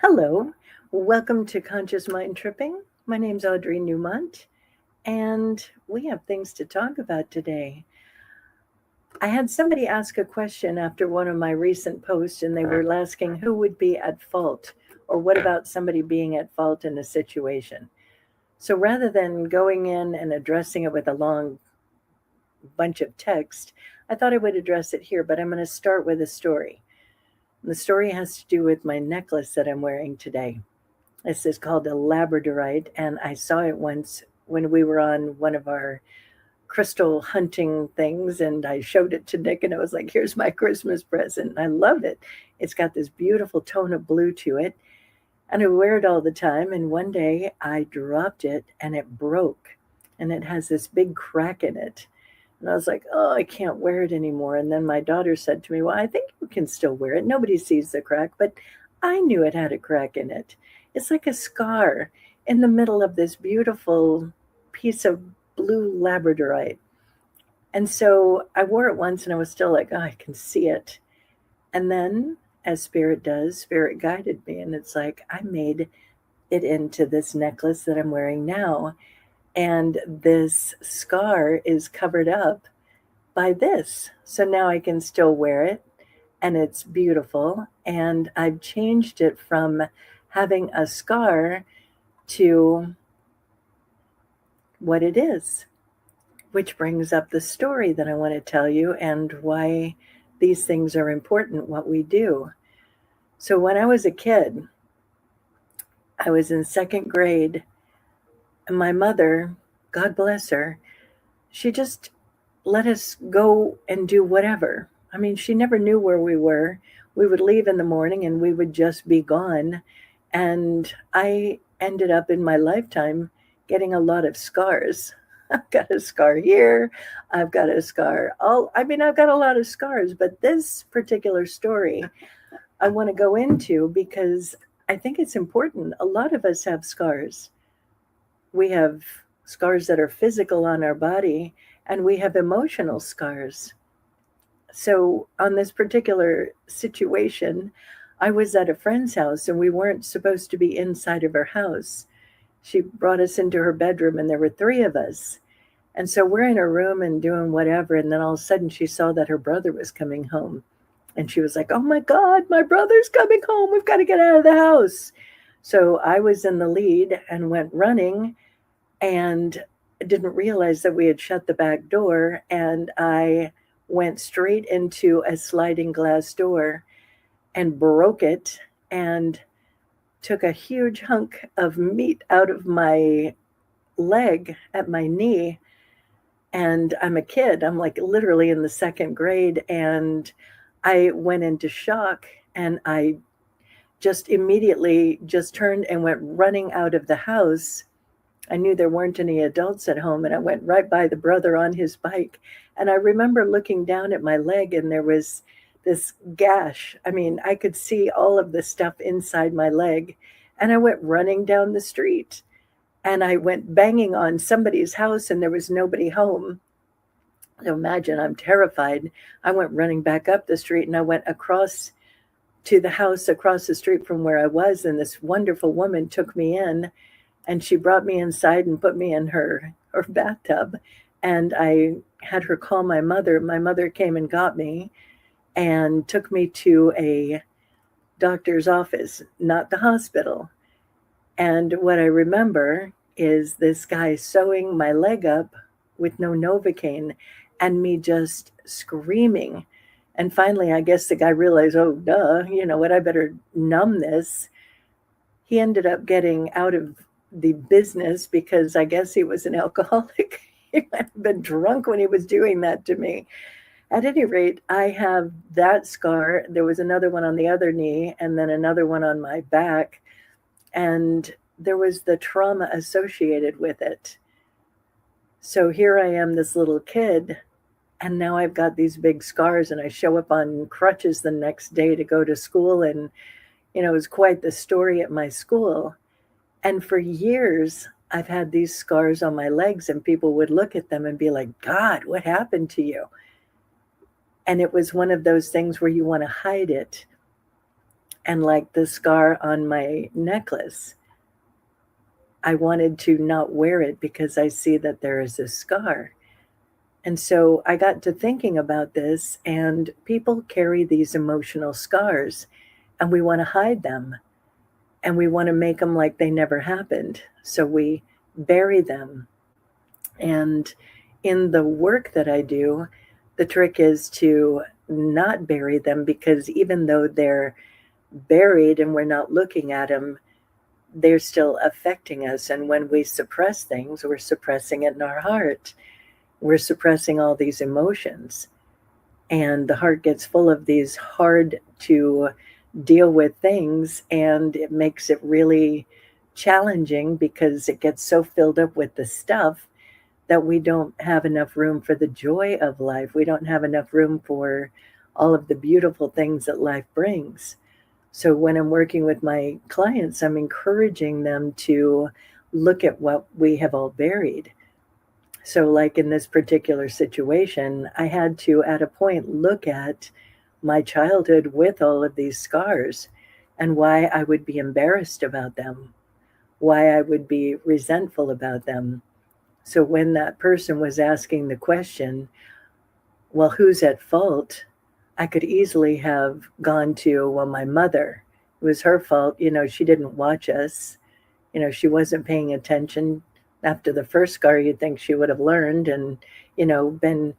Hello, welcome to Conscious Mind Tripping. My name's Audrey Newmont, and we have things to talk about today. I had somebody ask a question after one of my recent posts, and they were asking who would be at fault, or what about somebody being at fault in a situation. So rather than going in and addressing it with a long bunch of text, I thought I would address it here, but I'm going to start with a story. The story has to do with my necklace that I'm wearing today. This is called a labradorite, and I saw it once when we were on one of our crystal hunting things, and I showed it to Nick, and I was like, here's my Christmas present. I love it. It's got this beautiful tone of blue to it, and I wear it all the time. And one day I dropped it, and it broke, and it has this big crack in it. And I was like, oh, I can't wear it anymore. And then my daughter said to me, well, I think you can still wear it. Nobody sees the crack, but I knew it had a crack in it. It's like a scar in the middle of this beautiful piece of blue labradorite. And so I wore it once and I was still like, oh, I can see it. And then, as Spirit does, Spirit guided me. And it's like, I made it into this necklace that I'm wearing now. And this scar is covered up by this. So now I can still wear it and it's beautiful. And I've changed it from having a scar to what it is, which brings up the story that I want to tell you and why these things are important, what we do. So when I was a kid, I was in second grade, and my mother, God bless her, she just let us go and do whatever. I mean, she never knew where we were. We would leave in the morning and we would just be gone. And I ended up in my lifetime getting a lot of scars. I've got a scar here. I've got a scar. I've got a lot of scars, but this particular story I want to go into because I think it's important. A lot of us have scars. We have scars that are physical on our body, and we have emotional scars. So, on this particular situation, I was at a friend's house and we weren't supposed to be inside of her house. She brought us into her bedroom, and there were three of us. And so we're in her room and doing whatever. And then all of a sudden, she saw that her brother was coming home. And she was like, oh my God, my brother's coming home. We've got to get out of the house. So I was in the lead and went running and didn't realize that we had shut the back door. And I went straight into a sliding glass door and broke it and took a huge hunk of meat out of my leg at my knee. And I'm a kid. I'm like literally in the second grade. And I went into shock, and I just immediately just turned and went running out of the house. I knew there weren't any adults at home, and I went right by the brother on his bike. And I remember looking down at my leg, and there was this gash. I mean, I could see all of the stuff inside my leg. And I went running down the street, and I went banging on somebody's house, and there was nobody home. So imagine, I'm terrified. I went running back up the street, and I went across to the house across the street from where I was. And this wonderful woman took me in, and she brought me inside and put me in her bathtub. And I had her call my mother. My mother came and got me and took me to a doctor's office, not the hospital. And what I remember is this guy sewing my leg up with no Novocaine and me just screaming. And finally, I guess the guy realized, oh, duh, you know what, I better numb this. He ended up getting out of the business because I guess he was an alcoholic. He might have been drunk when he was doing that to me. At any rate, I have that scar. There was another one on the other knee and then another one on my back. And there was the trauma associated with it. So here I am, this little kid, and now I've got these big scars, and I show up on crutches the next day to go to school. And, you know, it was quite the story at my school. And for years, I've had these scars on my legs, and people would look at them and be like, God, what happened to you? And it was one of those things where you want to hide it. And like the scar on my necklace, I wanted to not wear it because I see that there is a scar. And so I got to thinking about this, and people carry these emotional scars, and we want to hide them, and we want to make them like they never happened. So we bury them. And in the work that I do, the trick is to not bury them, because even though they're buried and we're not looking at them, they're still affecting us. And when we suppress things, we're suppressing it in our heart. We're suppressing all these emotions. And the heart gets full of these hard to deal with things, and it makes it really challenging because it gets so filled up with the stuff that we don't have enough room for the joy of life. We don't have enough room for all of the beautiful things that life brings. So when I'm working with my clients, I'm encouraging them to look at what we have all buried. So like in this particular situation, I had to, at a point, look at my childhood with all of these scars and why I would be embarrassed about them, why I would be resentful about them. So when that person was asking the question, well, who's at fault? I could easily have gone to, well, my mother. It was her fault. She didn't watch us. She wasn't paying attention. After the first scar, you'd think she would have learned and, been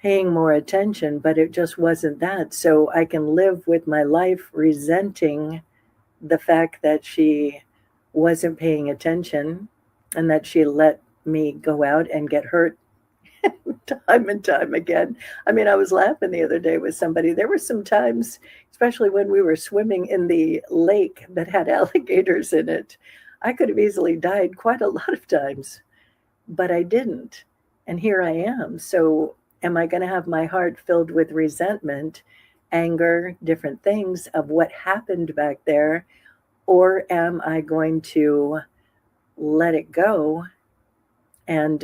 paying more attention, but it just wasn't that. So I can live with my life resenting the fact that she wasn't paying attention and that she let me go out and get hurt time and time again. I mean, I was laughing the other day with somebody. There were some times, especially when we were swimming in the lake that had alligators in it, I could have easily died quite a lot of times, but I didn't. And here I am. So am I going to have my heart filled with resentment, anger, different things of what happened back there? Or am I going to let it go and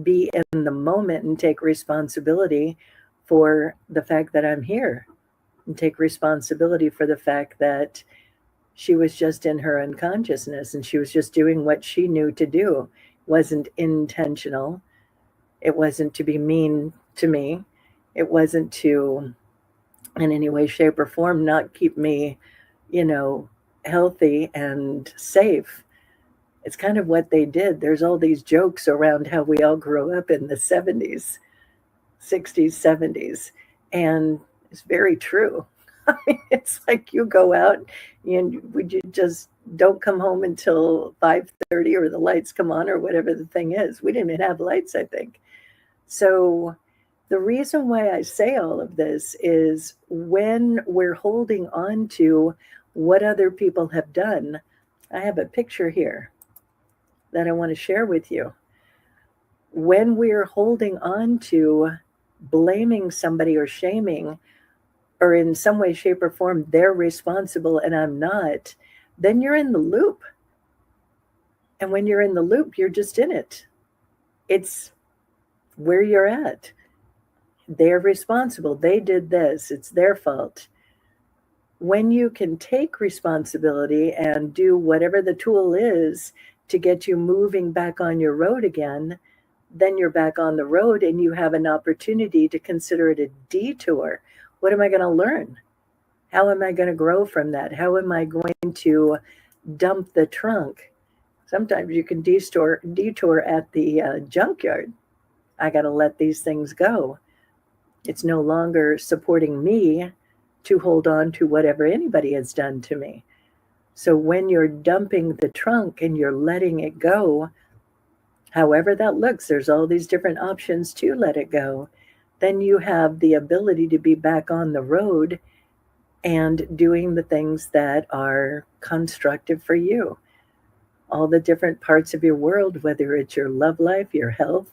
be in the moment and take responsibility for the fact that I'm here, and take responsibility for the fact that she was just in her unconsciousness and she was just doing what she knew to do. It wasn't intentional. It wasn't to be mean to me. It wasn't to, in any way, shape, or form, not keep me, healthy and safe. It's kind of what they did. There's all these jokes around how we all grew up in the 70s, 60s, 70s. And it's very true. I mean, it's like you go out and you just don't come home until 5:30 or the lights come on or whatever the thing is. We didn't even have lights, I think. So the reason why I say all of this is when we're holding on to what other people have done. I have a picture here that I want to share with you. When we're holding on to blaming somebody or shaming, or in some way, shape, or form, they're responsible and I'm not, then you're in the loop. And when you're in the loop, you're just in it. It's where you're at. They're responsible. They did this. It's their fault. When you can take responsibility and do whatever the tool is to get you moving back on your road again, then you're back on the road and you have an opportunity to consider it a detour. What am I going to learn? How am I going to grow from that? How am I going to dump the trunk? Sometimes you can detour at the junkyard. I got to let these things go. It's no longer supporting me to hold on to whatever anybody has done to me. So when you're dumping the trunk and you're letting it go, however that looks, there's all these different options to let it go, then you have the ability to be back on the road and doing the things that are constructive for you. All the different parts of your world, whether it's your love life, your health,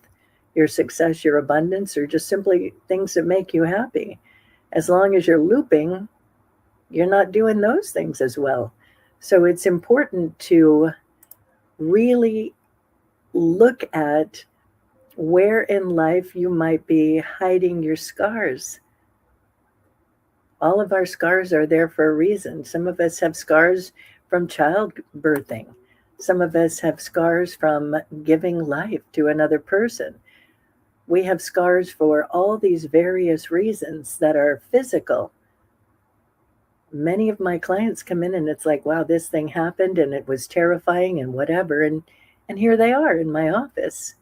your success, your abundance, or just simply things that make you happy. As long as you're looping, you're not doing those things as well. So it's important to really look at where in life you might be hiding your scars. All of our scars are there for a reason. Some of us have scars from childbirthing. Some of us have scars from giving life to another person. We have scars for all these various reasons that are physical. Many of my clients come in and it's like, wow, this thing happened and it was terrifying and whatever. And here they are in my office.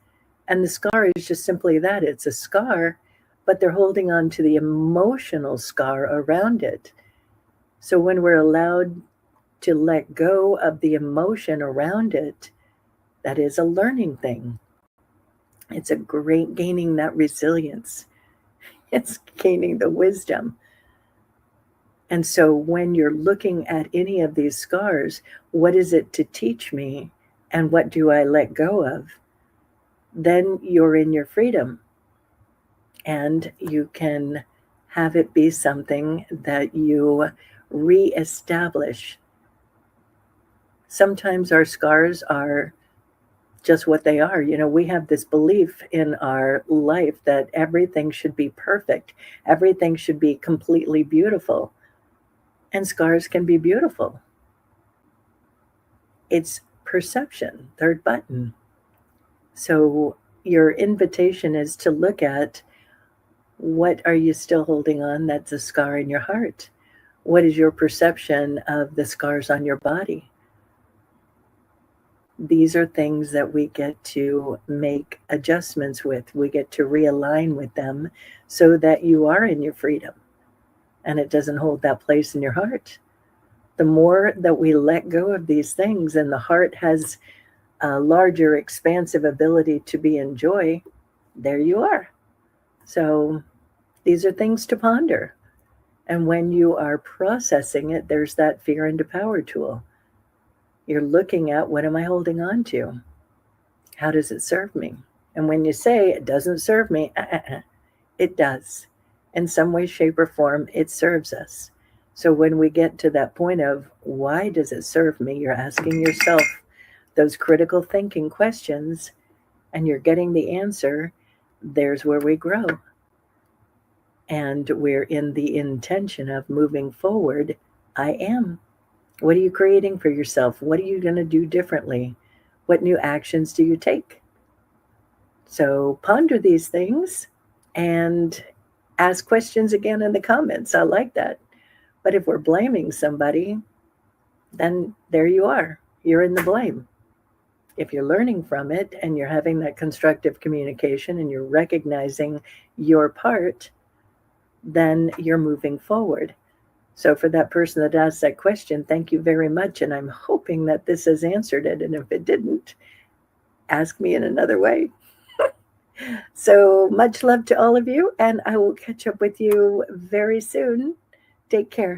And the scar is just simply that, it's a scar, but they're holding on to the emotional scar around it. So when we're allowed to let go of the emotion around it, that is a learning thing. It's a great gaining that resilience. It's gaining the wisdom. And so when you're looking at any of these scars, what is it to teach me? And what do I let go of? Then you're in your freedom. And you can have it be something that you reestablish. Sometimes our scars are just what they are. You know, we have this belief in our life that everything should be perfect, everything should be completely beautiful. And scars can be beautiful. It's perception, third button. So your invitation is to look at, what are you still holding on that's a scar in your heart? What is your perception of the scars on your body? These are things that we get to make adjustments with. We get to realign with them so that you are in your freedom and it doesn't hold that place in your heart. The more that we let go of these things and the heart has a larger expansive ability to be in joy, there you are. So these are things to ponder. And when you are processing it, there's that fear into power tool. You're looking at, what am I holding on to? How does it serve me? And when you say it doesn't serve me, it does. In some way, shape, or form, it serves us. So when we get to that point of, why does it serve me? You're asking yourself those critical thinking questions and you're getting the answer. There's where we grow. And we're in the intention of moving forward. I am. What are you creating for yourself? What are you going to do differently? What new actions do you take? So ponder these things and ask questions again in the comments. I like that. But if we're blaming somebody, then there you are. You're in the blame. If you're learning from it and you're having that constructive communication and you're recognizing your part, then you're moving forward. So for that person that asked that question, thank you very much. And I'm hoping that this has answered it. And if it didn't, ask me in another way. So much love to all of you. And I will catch up with you very soon. Take care.